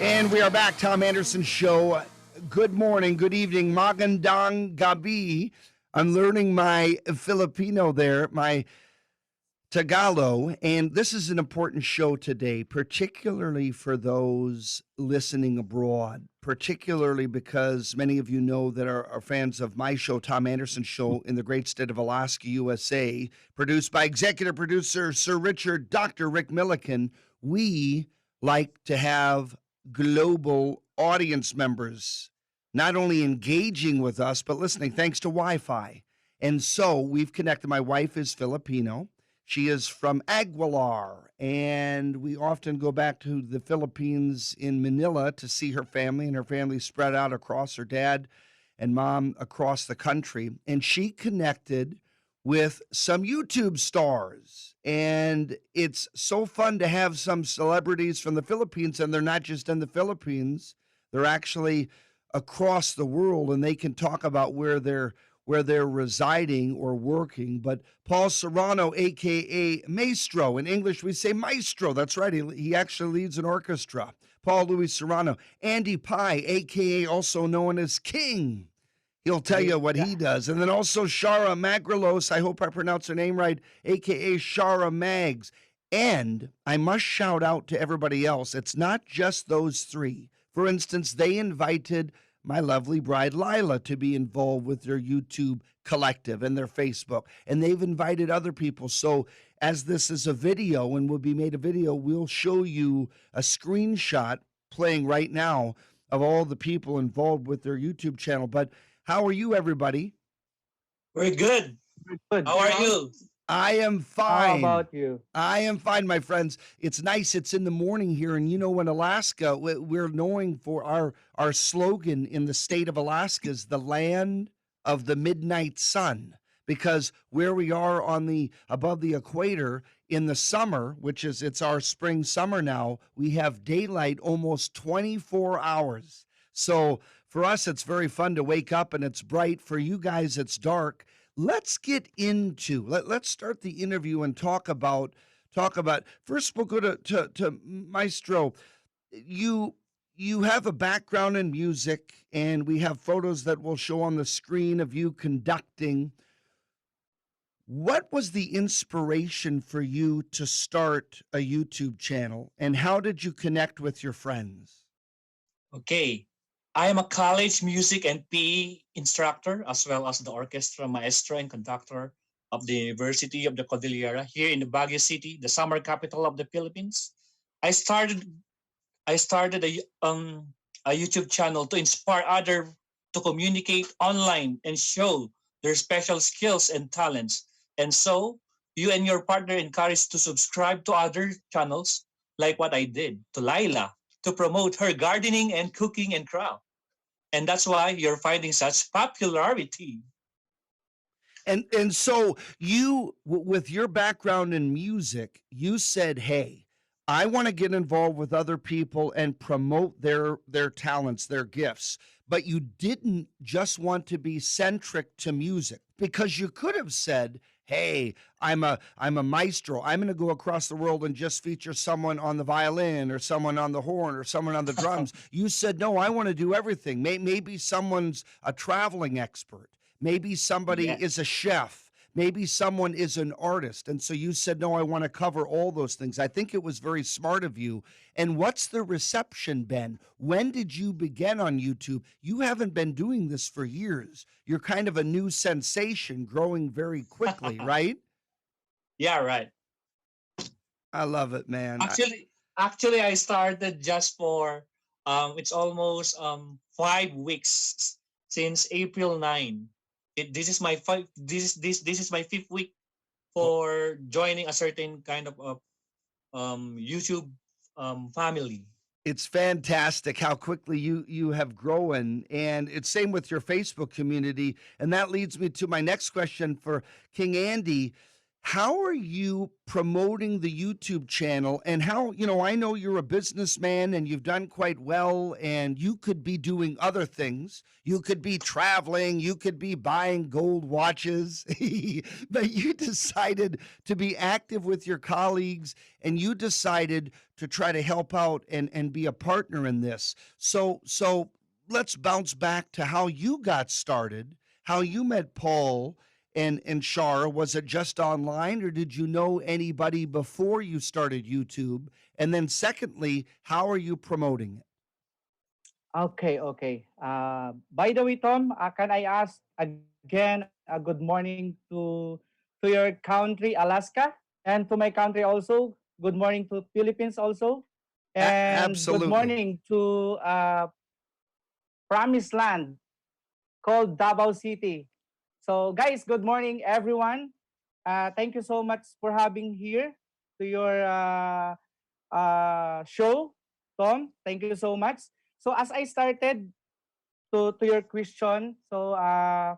And we are back, Tom Anderson Show. Good morning, good evening, magandang gabi. I'm learning my Filipino there, my Tagalog, and this is an important show today, particularly for those listening abroad, particularly because many of you know that are fans of my show, Tom Anderson Show, in the great state of Alaska, USA, produced by executive producer Sir Richard, Dr. Rick Milliken. We like to have global audience members, not only engaging with us, but listening thanks to Wi Fi. And so we've connected. My wife is Filipino. She is from Aguilar, and we often go back to the Philippines in Manila to see her family, and her family spread out across her dad and mom across the country. And she connected with some YouTube stars. And it's so fun to have some celebrities from the Philippines, and they're not just in the Philippines, they're actually across the world, and they can talk about where they're residing or working. But Paul Serrano, aka Maestro, in English we say Maestro. That's right. He actually leads an orchestra. Paul Louis Serrano, Andy Pye, aka also known as King. He'll tell you what he does. And then also Shara Magrilos, I hope I pronounced her name right, aka Shara Mags. And I must shout out to everybody else. It's not just those three. For instance, they invited my lovely bride Lila to be involved with their YouTube collective and their Facebook, and they've invited other people. So as this is a video and will be made a video, we'll show you a screenshot playing right now of all the people involved with their YouTube channel. But how are you, everybody? We're good. Good. How are you? I am How fine. about you? I am fine, my friends. It's nice. It's in the morning here. And you know, in Alaska, we're known for our slogan in the state of Alaska is the land of the midnight sun. Because where we are on the above the equator in the summer, which is it's our spring summer now, we have daylight almost 24 hours. So for us, it's very fun to wake up and it's bright. For you guys, it's dark. Let's get into let's start the interview and talk about first we'll go to Maestro. You have a background in music, and we have photos that we'll show on the screen of you conducting. What was the inspiration for you to start a YouTube channel, and how did you connect with your friends? Okay. I am a college music and PE instructor, as well as the orchestra maestro and conductor of the University of the Cordillera here in the Baguio City, the summer capital of the Philippines. I started I started a YouTube channel to inspire others to communicate online and show their special skills and talents. And so you and your partner encouraged to subscribe to other channels like what I did to Laila to promote her gardening and cooking and craft. And that's why you're finding such popularity. And so with your background in music, you said, "Hey, I want to get involved with other people and promote their talents, their gifts." But you didn't just want to be centric to music, because you could have said, "Hey, I'm a maestro. I'm going to go across the world and just feature someone on the violin or someone on the horn or someone on the drums." You said, "No, I want to do everything." Maybe someone's a traveling expert. Maybe somebody is Yes. a chef. Maybe someone is an artist. And so you said, "No, I want to cover all those things." I think it was very smart of you. And what's the reception been? When did you begin on YouTube? You haven't been doing this for years. You're kind of a new sensation growing very quickly, right? Yeah, right. I love it, man. Actually, I started just for it's almost 5 weeks since April 9. This is my this is my fifth week for joining a certain kind of YouTube family. It's fantastic how quickly you have grown, and it's same with your Facebook community. And that leads me to my next question for King Andy. how are you promoting the YouTube channel? And how, I know you're a businessman and you've done quite well, and you could be doing other things. You could be traveling, you could be buying gold watches, but you decided to be active with your colleagues, and you decided to try to help out and be a partner in this. So let's bounce back to how you got started, how you met Paul and Shar. Was it just online, or did you know anybody before you started YouTube? And then secondly, how are you promoting it? Okay, okay. By the way, Tom, can I ask again a good morning to your country, Alaska, and to my country also. Good morning to Philippines also, and good Absolutely. morning to Promised Land called Davao City. So, guys, good morning, everyone. Thank you so much for having here to your show, Tom. Thank you so much. So, as I started to your question, so I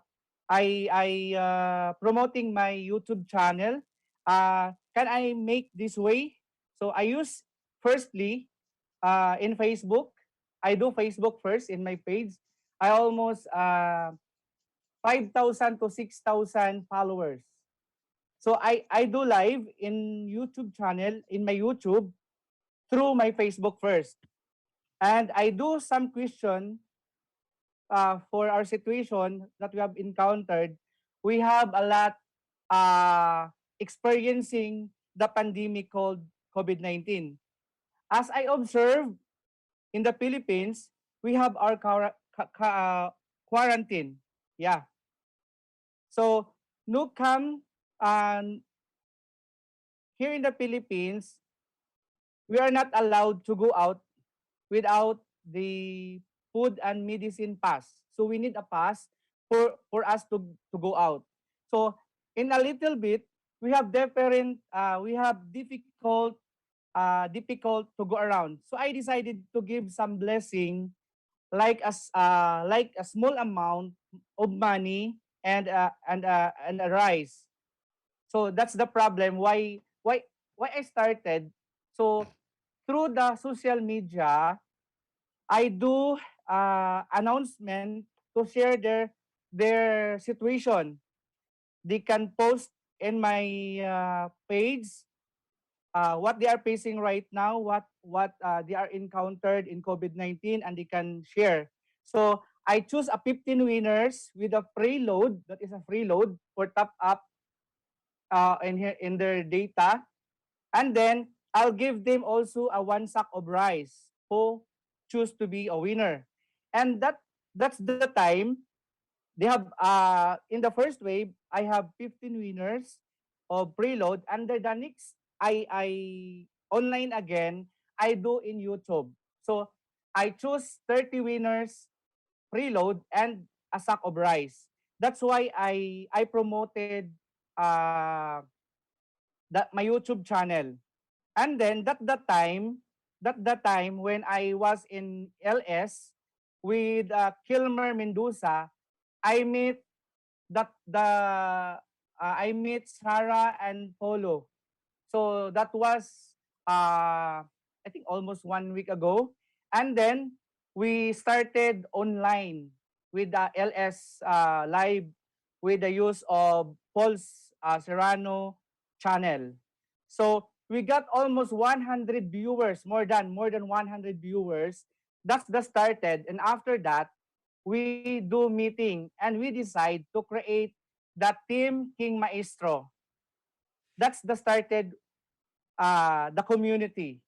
promoting my YouTube channel. Can I make this way? So I use firstly in Facebook. I do Facebook first in my page. I almost 5,000 to 6,000 followers. So I do live in YouTube channel in my YouTube through my Facebook first. And I do some question for our situation that we have encountered. We have a lot experiencing the pandemic called COVID-19. As I observe in the Philippines, we have our quarantine. Yeah. So, no come here in the Philippines, we are not allowed to go out without the food and medicine pass. So we need a pass for us to go out. So in a little bit, we have difficult to go around. So I decided to give some blessing like a small amount of money and a rice. So that's the problem why I started. So through the social media, I do announcement to share their situation. They can post in my page what they are facing right now, what they are encountered in COVID-19, and they can share. So I choose a 15 winners with a free load. That is a free load for top up in their data, and then I'll give them also a one sack of rice who choose to be a winner. And that's the time they have in the first wave I have 15 winners of preload, and the next I online again I do in YouTube. So I choose 30 winners preload and a sack of rice. That's why I promoted that my YouTube channel. And then that time when I was in LS with Kilmer Mendoza, I meet I meet Sarah and Polo. So that was I think almost 1 week ago. And then we started online with the LS live with the use of Paul's Serrano channel. So we got almost 100 viewers, more than 100 viewers. That's the started, and after that, we do meeting and we decide to create the team King Maestro. That's the started the community.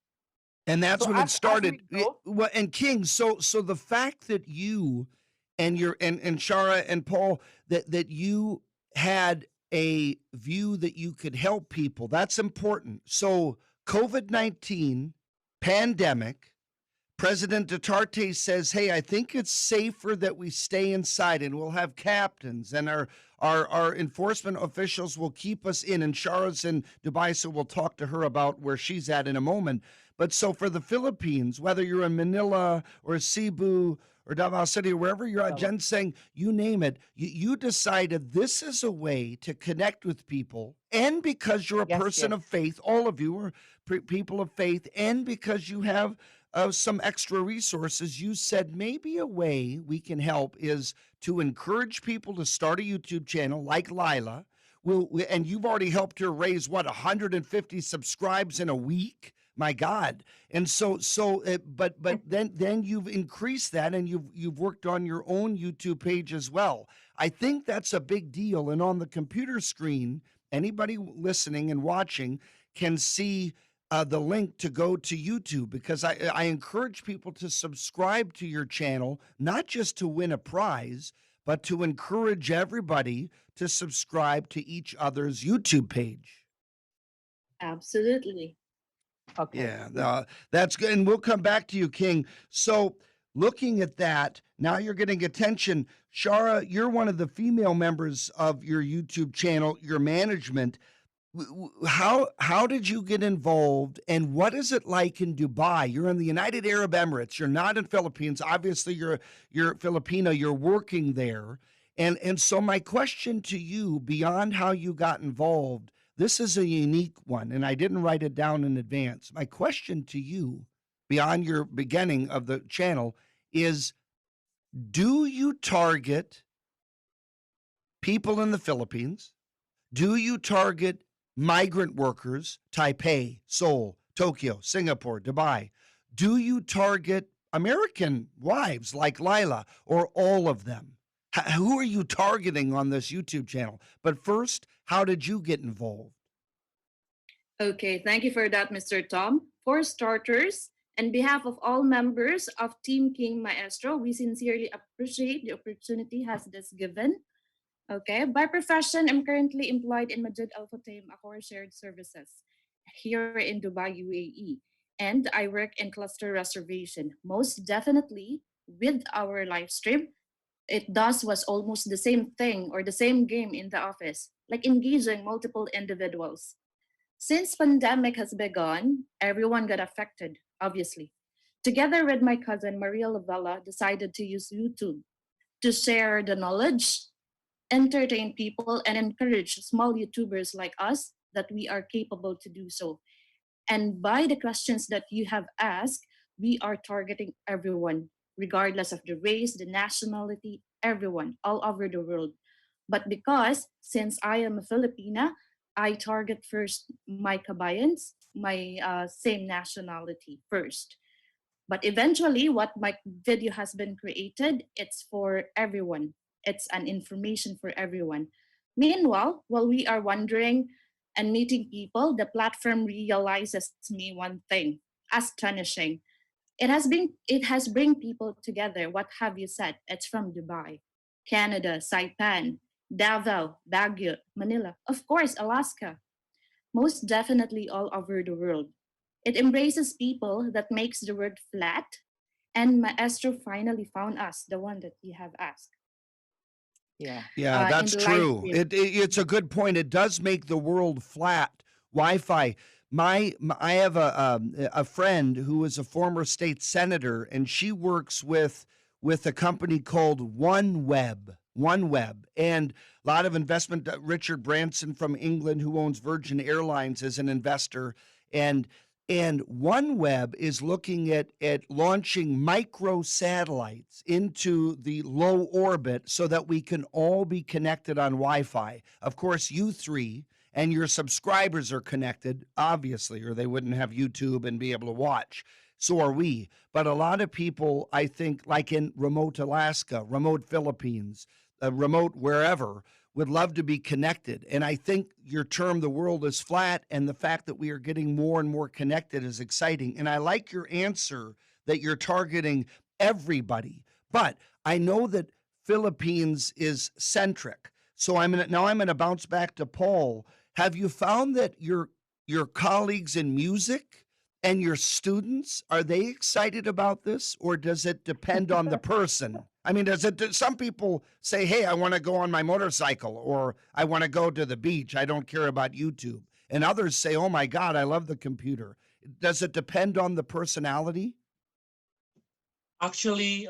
And that's So when it as started. we go, And King, so the fact that you and your and Shara and Paul, that you had a view that you could help people, that's important. So COVID-19 pandemic, President Duterte says, "Hey, I think it's safer that we stay inside, and we'll have captains, and Our enforcement officials will keep us in, and Shara's in Dubai, so we'll talk to her about where she's at in a moment. But so for the Philippines, whether you're in Manila or Cebu or Davao City or wherever you're at, Tama. Jen's saying, you name it, you decided this is a way to connect with people. And because you're a Yes, person yes. of faith, all of you are people of faith, and because you have some extra resources, you said maybe a way we can help is to encourage people to start a YouTube channel like Lila. And you've already helped her raise what 150 subscribes in a week. My God! And but then you've increased that, and you've worked on your own YouTube page as well. I think that's a big deal. And on the computer screen, anybody listening and watching can see the link to go to YouTube, because I encourage people to subscribe to your channel, not just to win a prize, but to encourage everybody to subscribe to each other's YouTube page. Absolutely. Okay. Yeah, no, that's good. And we'll come back to you, King. So, looking at that, now you're getting attention. Shara, you're one of the female members of your YouTube channel, your management. How did you get involved, and what is it like in Dubai? You're in the United Arab Emirates. You're not in Philippines. Obviously, you're Filipino. You're working there, and so my question to you, beyond how you got involved, this is a unique one, and I didn't write it down in advance. My question to you, beyond your beginning of the channel, is: do you target people in the Philippines? Do you target migrant workers, Taipei, Seoul, Tokyo, Singapore, Dubai? Do you target American wives like Lila, or all of them? Who are you targeting on this YouTube channel? But first, how did you get involved? Okay, thank you for that, Mr. Tom. For starters, on behalf of all members of Team King Maestro, we sincerely appreciate the opportunity has this given. Okay, by profession, I'm currently employed in Majid Al Futtaim Accor Shared Services here in Dubai, UAE, and I work in cluster reservation. Most definitely, with our live stream, it does was almost the same thing or the same game in the office, like engaging multiple individuals. Since pandemic has begun, everyone got affected, obviously. Together with my cousin Maria Lavella, decided to use YouTube to share the knowledge, entertain people, and encourage small YouTubers like us that we are capable to do so. And by the questions that you have asked, we are targeting everyone, regardless of the race, the nationality, everyone, all over the world. But because, since I am a Filipina, I target first my kabayans, my same nationality first. But eventually, what my video has been created, it's for everyone. It's an information for everyone. Meanwhile, while we are wondering and meeting people, the platform realizes me one thing astonishing. It has bring people together. What have you said? It's from Dubai, Canada, Saipan, Davao, Baguio, Manila, of course, Alaska, most definitely all over the world. It embraces people that makes the word flat, and Maestro finally found us, the one that you have asked, Yeah. Yeah, in that's the live true. stream. It's a good point. It does make the world flat. Wi-Fi. I have a friend who is a former state senator, and she works with a company called OneWeb. OneWeb, and a lot of investment. Richard Branson from England, who owns Virgin Airlines, is an investor, and OneWeb is looking at launching micro satellites into the low orbit so that we can all be connected on Wi-Fi. Of course, you three and your subscribers are connected, obviously, or they wouldn't have YouTube and be able to watch. So are we. But a lot of people, I think, like in remote Alaska, remote Philippines, remote wherever, would love to be connected. And I think your term, the world is flat, and the fact that we are getting more and more connected is exciting. And I like your answer that you're targeting everybody. But I know that Philippines is centric. So I'm going to bounce back to Paul. Have you found that your colleagues in music And your students, are they excited about this, or does it depend on the person? I mean, some people say, hey, I want to go on my motorcycle, or I want to go to the beach. I don't care about YouTube. And others say, oh my God, I love the computer. Does it depend on the personality? Actually,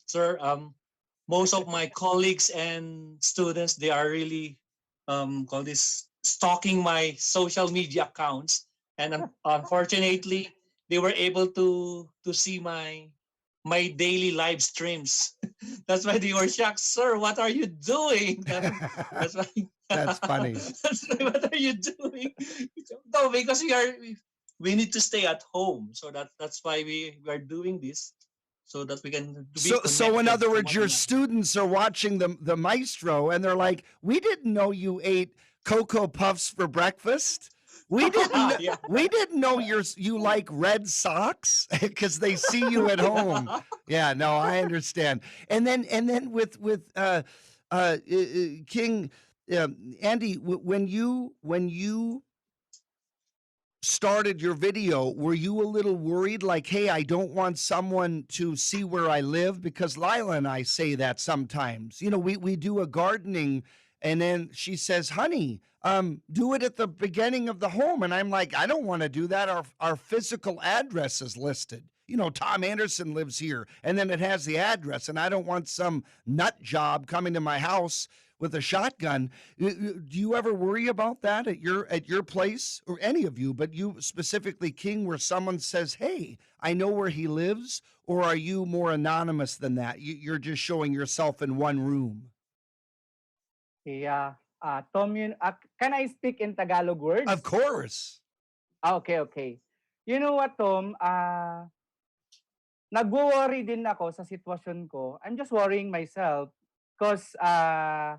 sir, most of my colleagues and students, they are really call this stalking my social media accounts, and unfortunately, they were able to see my daily live streams. That's why they were shocked, sir. What are you doing? That's why. That's funny. That's why, what are you doing? No, because we need to stay at home, so that's why we are doing this, so that we can be So in connected other to words, one your another. students are watching the Maestro, and they're like, "We didn't know you ate Cocoa Puffs for breakfast. Yeah. We didn't know you like red socks because they see you at home." Yeah, no, I understand. And then with King Andy, when you started your video, were you a little worried, like, hey, I don't want someone to see where I live? Because Lila and I say that sometimes. We do a gardening, and then she says, honey, do it at the beginning of the home. And I'm like, I don't want to do that. Our physical address is listed. Tom Anderson lives here, and then it has the address, and I don't want some nut job coming to my house with a shotgun. Do you ever worry about that at your place, or any of you, but you specifically, King, where someone says, "Hey, I know where he lives," or are you more anonymous than that? You're just showing yourself in one room. Yeah. Tom, can I speak in Tagalog Of words? course. Okay, okay. You know what, Tom? Nagwo-worry din ako sa sitwasyon ko. I'm just worrying myself because, the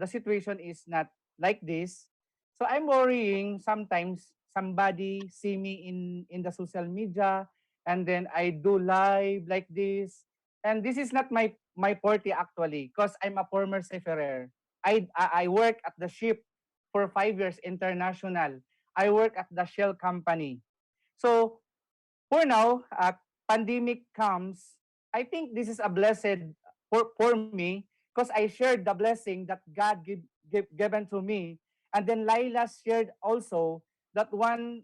situation is not like this. So I'm worrying sometimes somebody see me in the social media, and then I do live like this. And this is not my forte actually, because I'm a former seafarer. I work at the ship for 5 years international. I work at the Shell company. So for now, pandemic comes, I think this is a blessed for me, because I shared the blessing that God given to me. And then Laila shared also that one,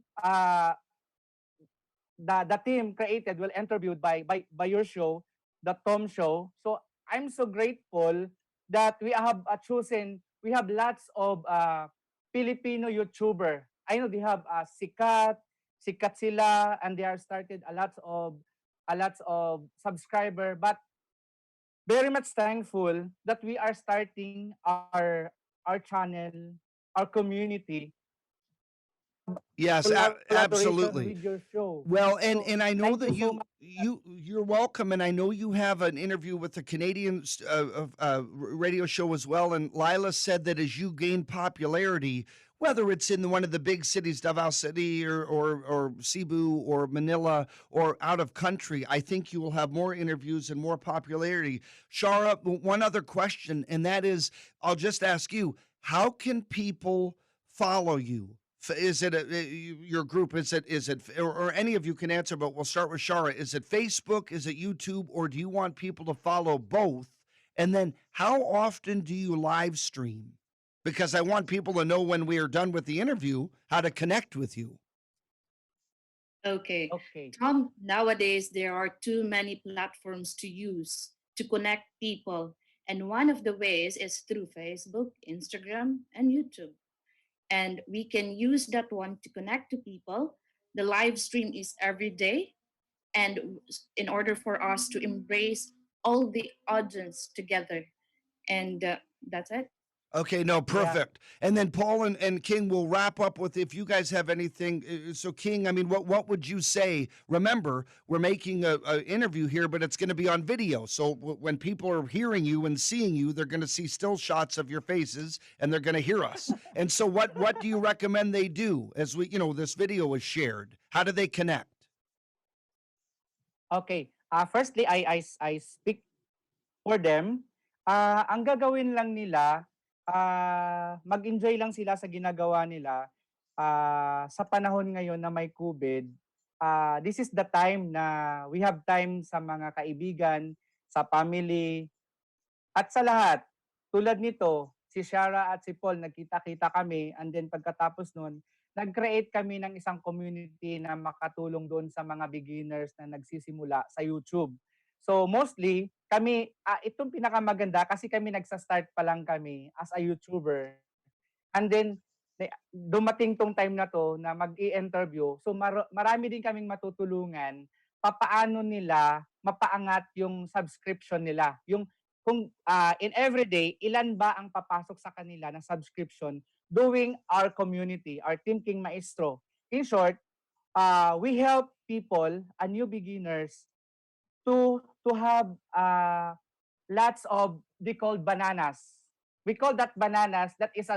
the team created, well, interviewed by your show, the Tom Show. So I'm so grateful that we have chosen, we have lots of Filipino YouTuber. I know they have sikat sila, and they are started a lots of subscriber, but very much thankful that we are starting our channel, our community, Yes, collaboration absolutely. with your show. Well, and So and I know thank you that so much. you're welcome, and I know you have an interview with the Canadian radio show as well. And Lila said that as you gain popularity, whether it's in one of the big cities, Davao City, or Cebu or Manila, or out of country, I think you will have more interviews and more popularity. Shara, one other question, and that is, I'll just ask you, how can people follow you? Is it your group? Is it or any of you can answer, but we'll start with Shara. Is it Facebook? Is it YouTube? Or do you want people to follow both? And then how often do you live stream? Because I want people to know when we are done with the interview how to connect with you. Okay. Okay. Tom, nowadays there are too many platforms to use to connect people. And one of the ways is through Facebook, Instagram, and YouTube. And we can use that one to connect to people. The live stream is every day. And in order for us to embrace all the audience together. And that's it. Okay, no, Yeah. perfect. And then Paul and King will wrap up with, if you guys have anything. So King, I mean, what would you say? Remember, we're making a interview here, but it's going to be on video. So when people are hearing you and seeing you, they're going to see still shots of your faces, and they're going to hear us. And so what do you recommend they do as this video is shared? How do they connect? Okay. Firstly, I speak for them. Ang gagawin lang nila, mag-enjoy lang sila sa ginagawa nila. sa panahon ngayon na may COVID, this is the time na we have time sa mga kaibigan, sa family, at sa lahat. Tulad nito, si Shara at si Paul, nagkita-kita kami, and then pagkatapos nun, nag-create kami ng isang community na makatulong doon sa mga beginners na nagsisimula sa YouTube. So mostly, kami, itong pinakamaganda kasi kami nagsa-start pa lang kami as a YouTuber. And then, dumating tong time na to na mag-i-interview. So marami din kaming matutulungan papaano nila mapaangat yung subscription nila. Yung kung in every day, ilan ba ang papasok sa kanila na subscription doing our community, our Team King Maestro. In short, we help people, new beginners, to have lots of, they call bananas. We call that bananas, that is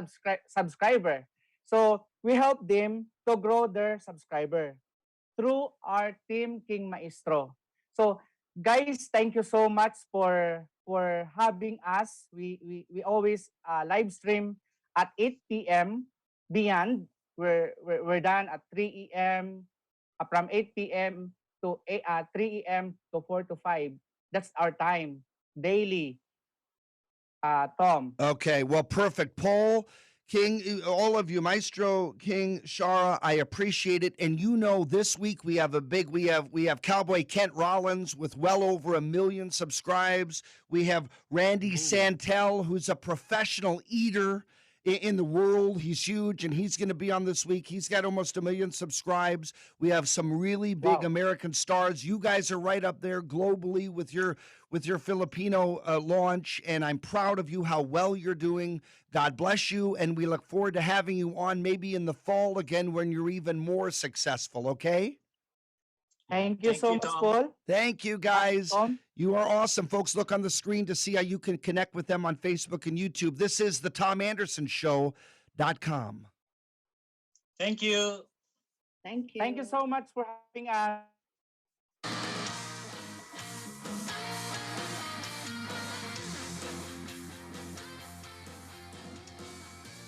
subscriber. So we help them to grow their subscriber through our Team King Maestro. So guys, thank you so much for having us. We always live stream at 8 p.m. Beyond. We're done at 3 a.m. From 8 p.m. to 3 a.m. to 4 to 5. That's our time daily. Tom. Okay, well, perfect. Paul, King, all of you, Maestro, King, Shara, I appreciate it. And you know, this week we have we have Cowboy Kent Rollins with well over 1 million subscribes. We have Randy Santel, who's a professional eater in the world. He's huge, and he's going to be on this week. He's got almost 1 million subscribes. We have some really big American stars. You guys are right up there globally with your Filipino launch, and I'm proud of you, how well you're doing. God bless you, and we look forward to having you on maybe in the fall again when you're even more successful, okay? Thank you so much, Tom. Paul. Thank you, guys. Tom. You are awesome. Folks, look on the screen to see how you can connect with them on Facebook and YouTube. This is the TomAndersonShow.com. Thank you. Thank you. Thank you so much for having us.